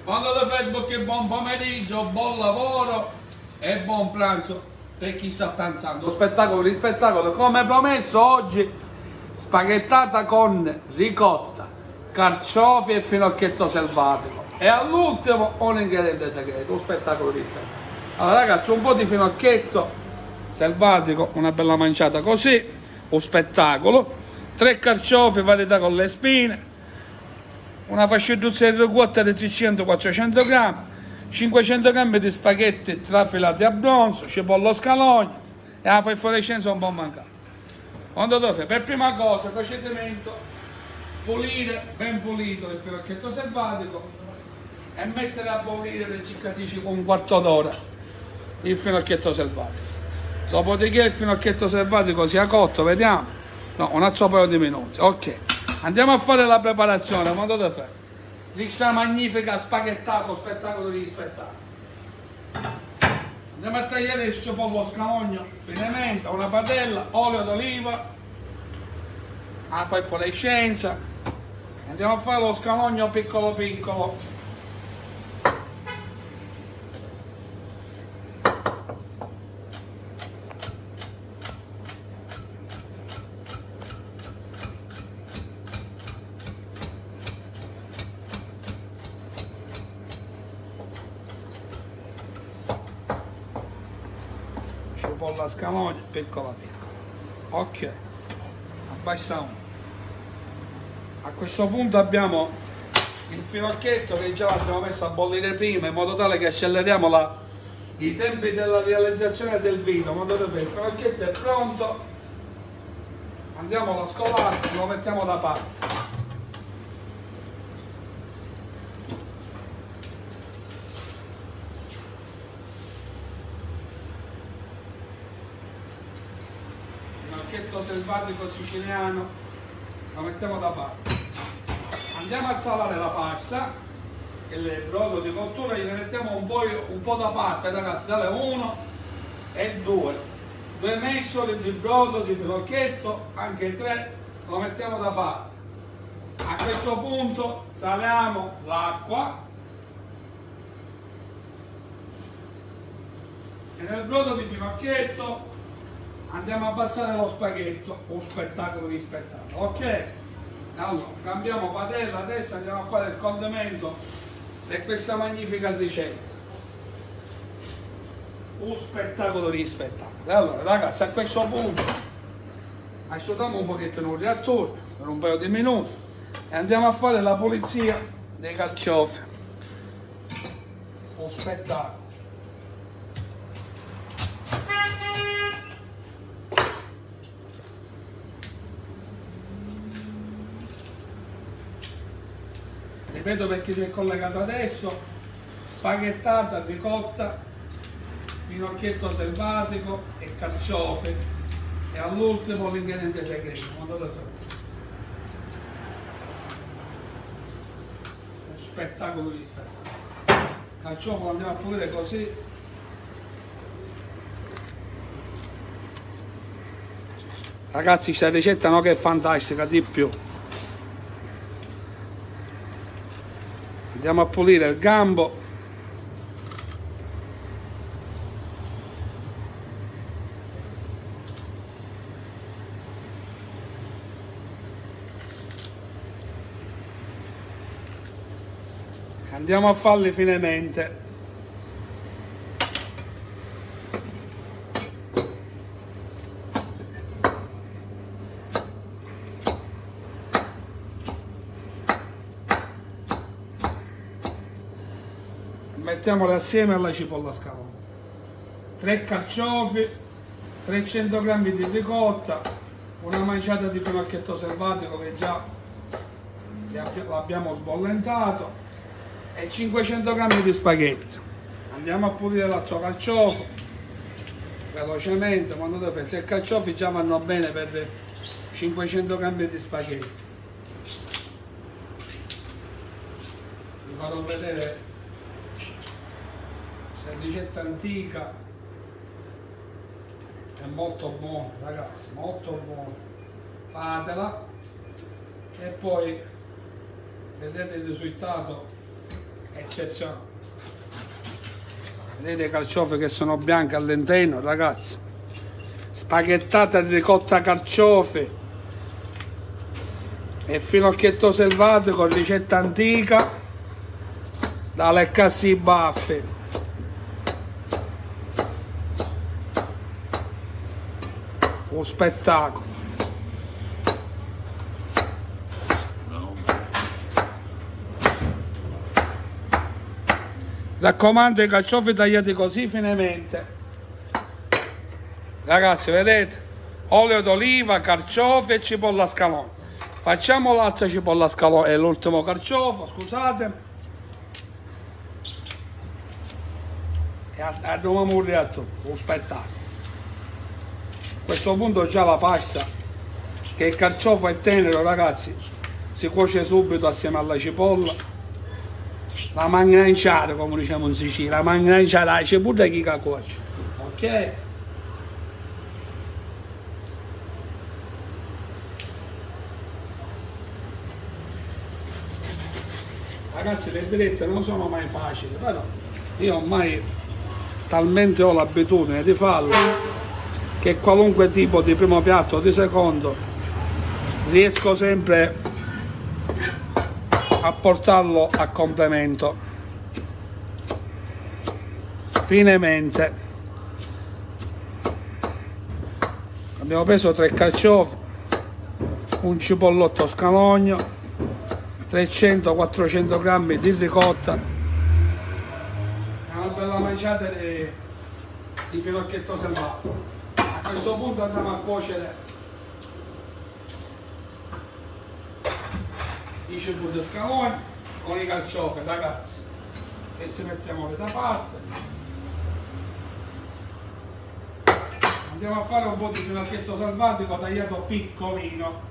Mondo di Facebook, buon pomeriggio, buon lavoro e buon pranzo per chi sta pranzando. Spettacolo di spettacolo, come promesso oggi spaghettata con ricotta, carciofi e finocchietto selvatico. E all'ultimo un ingrediente segreto, un spettacolo di spettacolo. Allora ragazzi, un po' di finocchietto selvatico, una bella manciata così, un spettacolo, 3 carciofi varietà con le spine, una fascidduzza di ricotta di 300-400 grammi, 500 grammi di spaghetti trafilati a bronzo, cipolla scalogno e la fosforescenza un po' mancata. Quando dove? Per prima cosa, procedimento, pulire ben pulito il finocchietto selvatico e mettere a bollire per circa 10 un quarto d'ora il finocchietto selvatico. Dopodiché il finocchietto selvatico sia cotto, vediamo, no, un altro paio di minuti, ok. Andiamo a fare la preparazione, quando dove fare? Questa magnifica spaghettato, spettacolo di spettacolo. Andiamo a tagliare il cipolla scalogno finemente, una padella, olio d'oliva, la fosforescenza. Andiamo a fare lo scalogno piccolo piccolo. Cipolla scalogno piccola piccola. Ok, abbassiamo. A questo punto abbiamo il finocchietto che già l'abbiamo messo a bollire prima in modo tale che acceleriamo i tempi della realizzazione del vino. Quando il finocchietto è pronto, andiamo a scolare, lo mettiamo da parte. Finocchietto selvatico siciliano, lo mettiamo da parte. Andiamo a salare la pasta e il brodo di cottura gliene mettiamo un po' da parte, ragazzi, dalle 1 e 2 mescoli di brodo di finocchietto, anche 3 lo mettiamo da parte. A questo punto saliamo l'acqua e nel brodo di finocchietto andiamo a abbassare lo spaghetto, un spettacolo di spettacolo, ok? Allora, cambiamo padella, adesso andiamo a fare il condimento per questa magnifica ricetta. Un spettacolo di spettacolo. Allora, ragazzi, a questo punto asciughiamo un pochettino il reattore per un paio di minuti e andiamo a fare la pulizia dei carciofi. Un spettacolo. Ripeto per chi si è collegato adesso, spaghettata, ricotta, finocchietto selvatico e carciofi e all'ultimo l'ingrediente segreto. Un spettacolo di spettacolo. Carciofo lo andiamo a pulire così. Ragazzi, questa ricetta no che è fantastica, di più. Andiamo a pulire il gambo. Andiamo a farli finemente. Mettiamole assieme alla cipolla scalogna. 3 carciofi, 300 grammi di ricotta, una manciata di finocchietto selvatico che già l'abbiamo sbollentato e 500 grammi di spaghetti. Andiamo a pulire l'altro carciofo velocemente, quando dove se i carciofi già vanno bene per 500 grammi di spaghetti. Vi farò vedere ricetta antica, è molto buona ragazzi, molto buona, fatela e poi vedete il risultato eccezionale. Vedete i carciofi che sono bianchi all'interno, ragazzi. Spaghettata ricotta carciofi e finocchietto selvatico, ricetta antica da leccarsi i baffi. Un spettacolo. Raccomando, i carciofi tagliati così finemente. Ragazzi, vedete? Olio d'oliva, carciofi e cipolla scalogna. Facciamo l'altra cipolla scalogna e l'ultimo carciofo, scusate. E andiamo a morire un spettacolo. A questo punto già la pasta, che il carciofo è tenero, ragazzi, si cuoce subito assieme alla cipolla. La mangranciata, come diciamo in Sicilia, la mangranciata, la cipolla che cuoce. Ok? Ragazzi, le dirette non sono mai facili, però io ormai talmente ho l'abitudine di farlo che qualunque tipo di primo piatto o di secondo riesco sempre a portarlo a complemento finemente. Abbiamo preso 3 carciofi, un cipollotto scalogno, 300-400 grammi di ricotta e una bella manciata di finocchietto selvato. A questo punto andiamo a cuocere i cipolle scalogni con i carciofi, ragazzi, e si mettiamo da parte. Andiamo a fare un po' di finocchietto selvatico tagliato piccolino.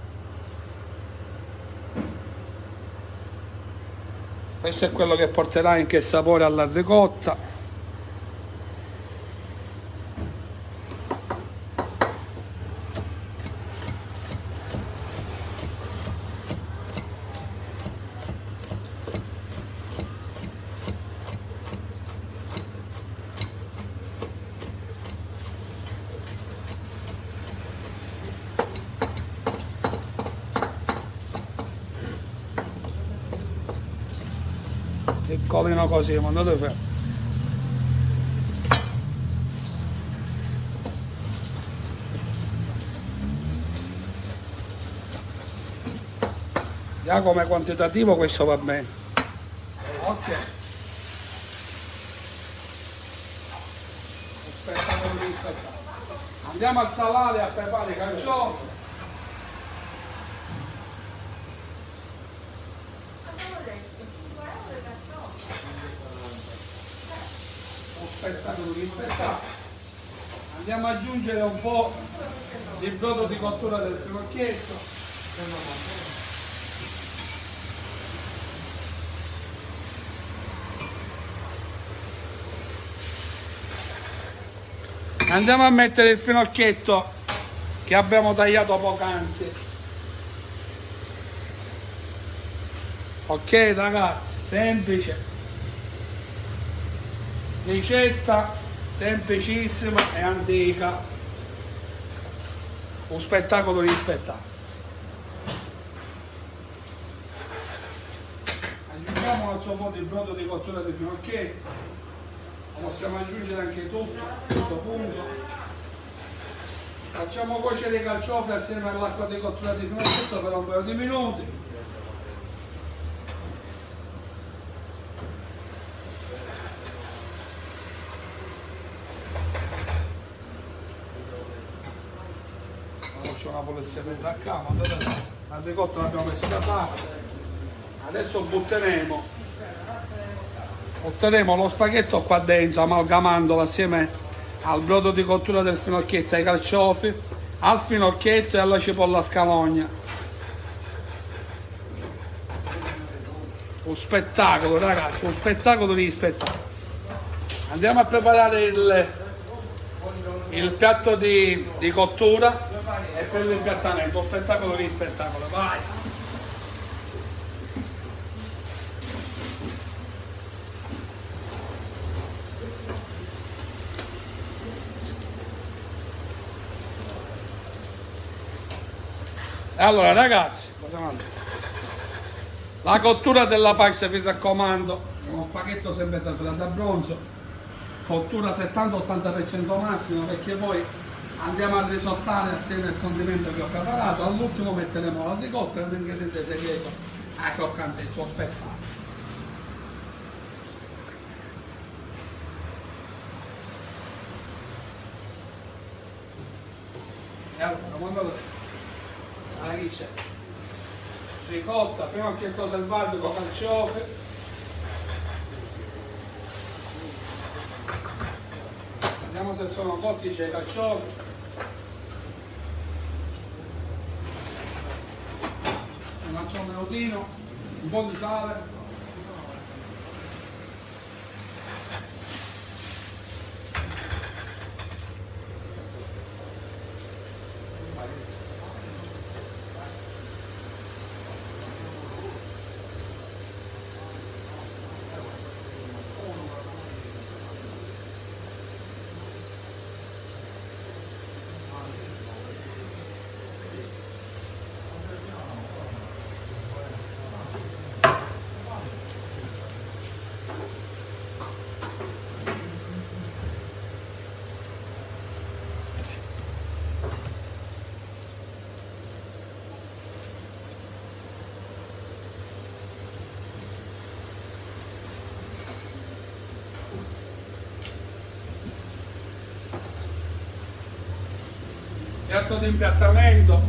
Questo è quello che porterà anche il sapore alla ricotta. Piccolino così, mandate fermo. Già come quantitativo questo va bene. Ok. Aspetta. Andiamo a salare, a preparare i carciofi. Spettacolo di spettacolo. Andiamo ad aggiungere un po' di brodo di cottura del finocchietto. Andiamo a mettere il finocchietto che abbiamo tagliato poc'anzi. Ok ragazzi, semplice. Ricetta semplicissima e antica, un spettacolo di spettacolo. Aggiungiamo un altro po' di brodo di cottura di finocchietto, lo possiamo aggiungere anche tutto a questo punto. Facciamo cuocere i carciofi assieme all'acqua di cottura di finocchietto per un paio di minuti. Una polizia da cama, la ricotta l'abbiamo messo da parte. Adesso butteremo lo spaghetto qua dentro, amalgamandolo assieme al brodo di cottura del finocchietto, ai carciofi, al finocchietto e alla cipolla scalogna. Un spettacolo ragazzi, un spettacolo di spettacolo. Andiamo a preparare il piatto di cottura e per l'impiattamento, spettacolo di spettacolo, vai! E allora ragazzi, la cottura della pasta vi raccomando, uno spaghetto sempre trasformato a bronzo, cottura 70-80% massimo, perché poi andiamo a risottare assieme al condimento che ho preparato. All'ultimo metteremo la ricotta e l'ingrediente segreto a croccantezza, lo spettacolo. E allora, quando la c'è ricotta, finocchietto selvatico, carciofi, vediamo se sono cotti, c'è i carciofi, un accione rotino, un po' di sale, piatto di impiattamento,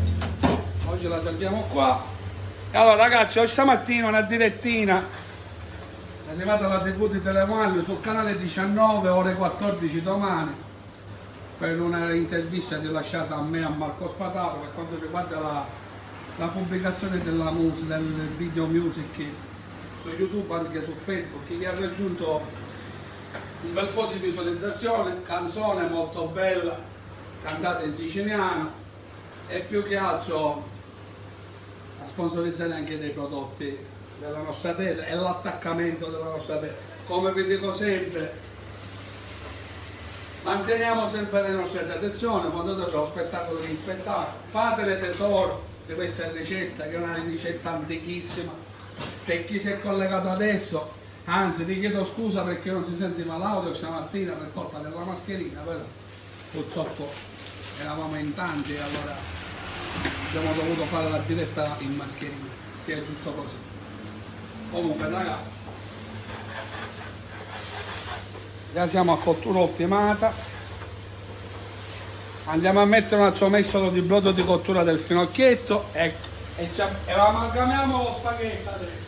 oggi la serviamo qua. E allora ragazzi, oggi stamattina una direttina è arrivata la TV di Telemaglio sul canale 19, ore 14 domani, per una intervista rilasciata a me e a Marco Spatato per quanto riguarda la pubblicazione della musica, del video music su YouTube, anche su Facebook, che ha raggiunto un bel po' di visualizzazione, canzone molto bella, cantata in siciliano, e più che altro a sponsorizzare anche dei prodotti della nostra terra e l'attaccamento della nostra terra. Come vi dico sempre, manteniamo sempre le nostre tradizioni, quando dovete lo spettacolo di spettacolo, fatele tesoro di questa ricetta, che è una ricetta antichissima. Per chi si è collegato adesso, anzi vi chiedo scusa perché non si sentiva l'audio stamattina per colpa della mascherina, però purtroppo eravamo in tanti e allora abbiamo dovuto fare la diretta in mascherina, sì, è giusto così. Comunque ragazzi, già siamo a cottura ottimata, andiamo a mettere un altro mestolo di brodo di cottura del finocchietto e amalgamiamo lo spaghetto adesso.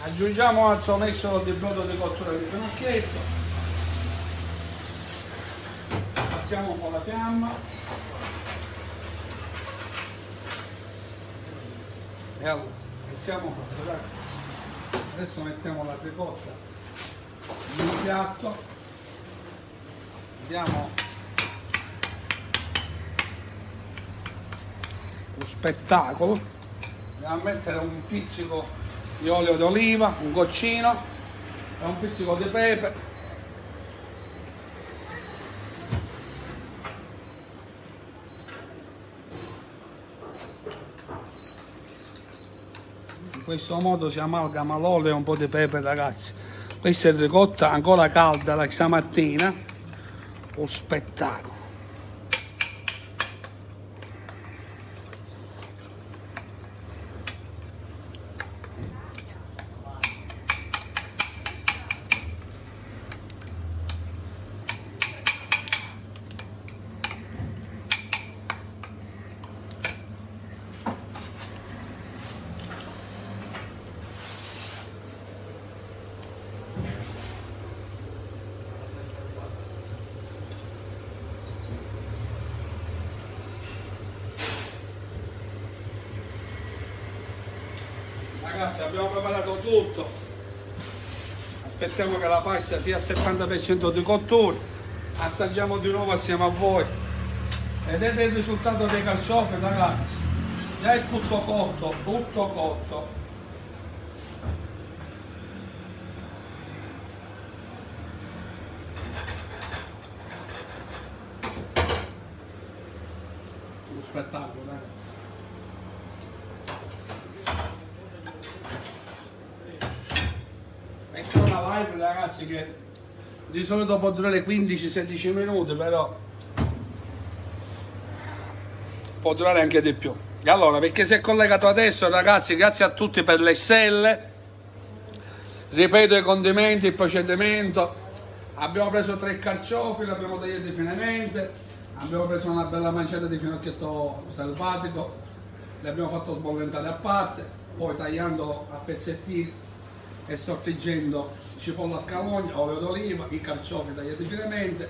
Aggiungiamo un altro mestolo di brodo di cottura di finocchietto, passiamo un po' la fiamma e allora siamo pronti. Adesso mettiamo la ricotta in un piatto, diamo lo spettacolo, andiamo a mettere un pizzico di olio d'oliva, un goccino e un pizzico di pepe. In questo modo si amalgama l'olio e un po' di pepe, ragazzi. Questa è ricotta ancora calda da stamattina, un spettacolo. Ragazzi, abbiamo preparato tutto, aspettiamo che la pasta sia al 70% di cottura, assaggiamo di nuovo assieme a voi. Vedete il risultato dei carciofi, ragazzi, Già è tutto cotto, tutto cotto. Un spettacolo, ragazzi. E c'è una live, ragazzi, che di solito può durare 15-16 minuti, però può durare anche di più. E allora, perché si è collegato adesso, ragazzi, grazie a tutti per le stelle. Ripeto i condimenti, il procedimento. Abbiamo preso 3 carciofi, li abbiamo tagliati finemente, abbiamo preso una bella manciata di finocchietto selvatico, li abbiamo fatto sbollentare a parte, poi tagliandolo a pezzettini e soffriggendo cipolla scalogna, olio d'oliva, i carciofi tagliati finemente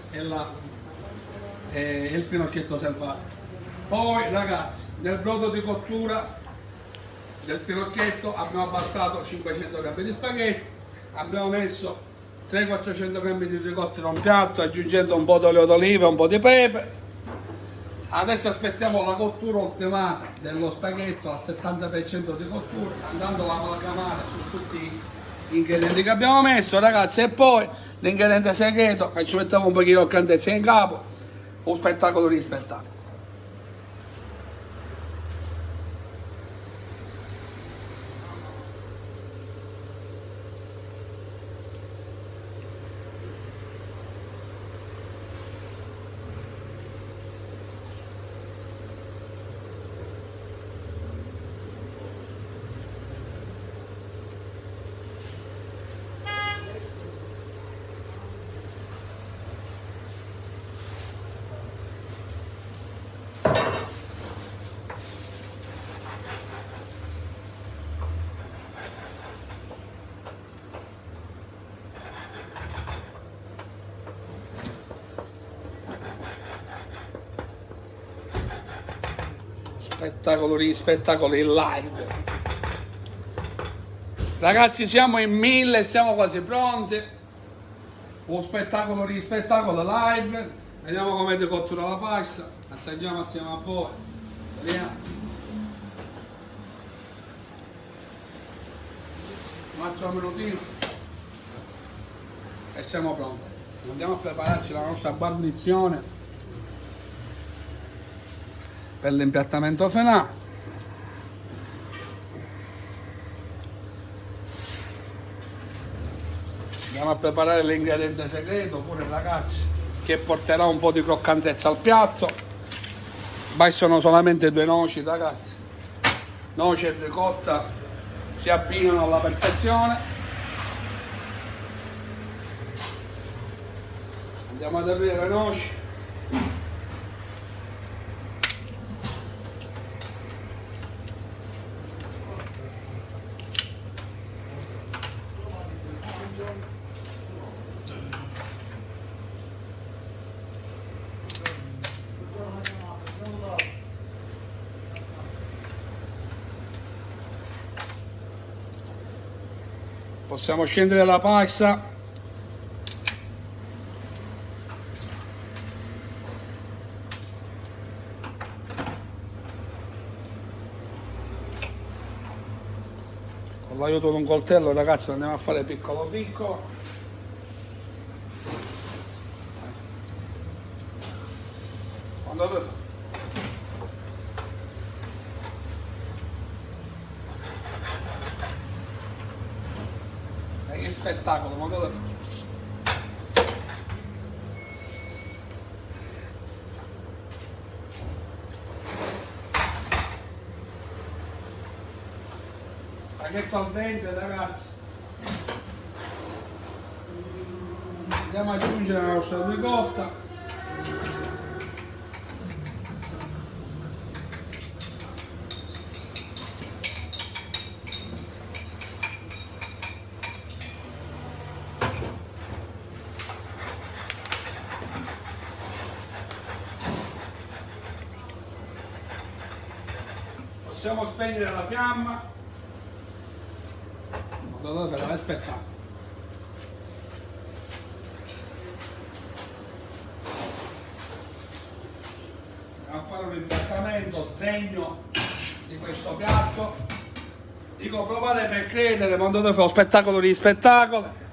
e il finocchietto selvatico. Poi, ragazzi, nel brodo di cottura del finocchietto abbiamo abbassato 500 g di spaghetti, abbiamo messo 300-400 g di ricotta in un piatto, aggiungendo un po' d'olio d'oliva e un po' di pepe. Adesso aspettiamo la cottura ultimata dello spaghetto al 70% di cottura, andando a amalgamare su tutti gli ingredienti che abbiamo messo, ragazzi. E poi l'ingrediente segreto, che ci mettiamo un pochino di candenzia in capo, un spettacolo di spettacolo. Spettacoli in live, ragazzi. Siamo in 1000, siamo quasi pronti. Un spettacolo di spettacolo live. Vediamo come decottura la pasta, assaggiamo assieme a voi. Vediamo un altro minutino e siamo pronti. Andiamo a prepararci la nostra guarnizione per l'impiattamento finale. Andiamo a preparare l'ingrediente segreto pure, ragazzi, che porterà un po' di croccantezza al piatto. Ma sono solamente 2 noci, ragazzi. Noci e ricotta si abbinano alla perfezione. Andiamo ad aprire le noci. Possiamo scendere la pasta. Con l'aiuto di un coltello, ragazzi, lo andiamo a fare piccolo piccolo. Quando lo fa? Che spettacolo, ma cosa fa? Spaghetto al dente, ragazzi. Andiamo ad aggiungere la nostra ricotta. Possiamo spegnere la fiamma. Dove per aspettare. Andiamo a fare un impiattamento degno di questo piatto. Dico provare per credere, quando fare lo spettacolo di spettacolo.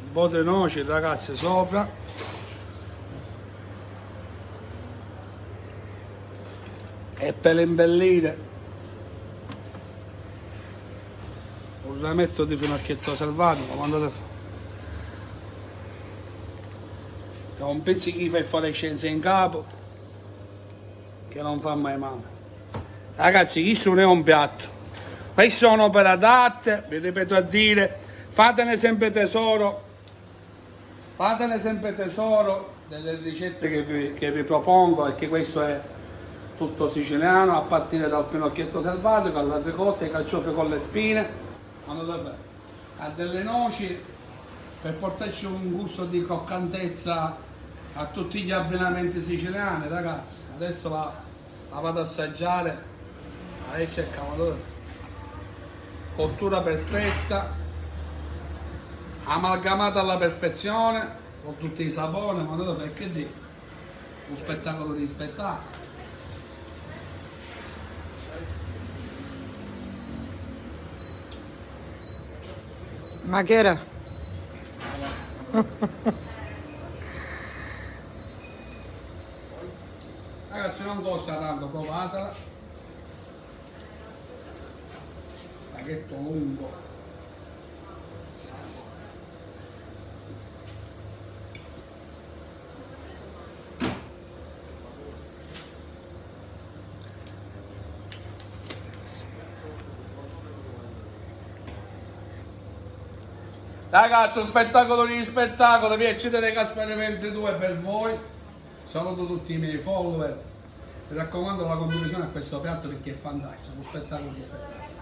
Un po' di noci ragazzi sopra, e per imbellire un rametto di finocchietto selvatico, quando con un pizzichino di fluorescenza in capo che non fa mai male. Ragazzi, questo non è un piatto, queste sono opere d'arte, vi ripeto a dire, fatene sempre tesoro delle ricette che vi propongo, perché questo è tutto siciliano, a partire dal finocchietto selvatico alla ricotta, ai carciofi con le spine, a delle noci, per portarci un gusto di croccantezza a tutti gli abbinamenti siciliani, ragazzi. Adesso la vado ad assaggiare, lei c'è il cavolo, cottura perfetta, amalgamata alla perfezione con tutti i sapori, ma dove che dire, un spettacolo di spettacolo. Ma che era? Ragazzi, non costa tanto, provatela. Spaghetto lungo. Ragazzi, un spettacolo di spettacolo, vi accedete Gaspare 22 per voi. Saluto tutti i miei follower. Mi raccomando la condivisione a questo piatto perché è fantastico, un spettacolo di spettacolo.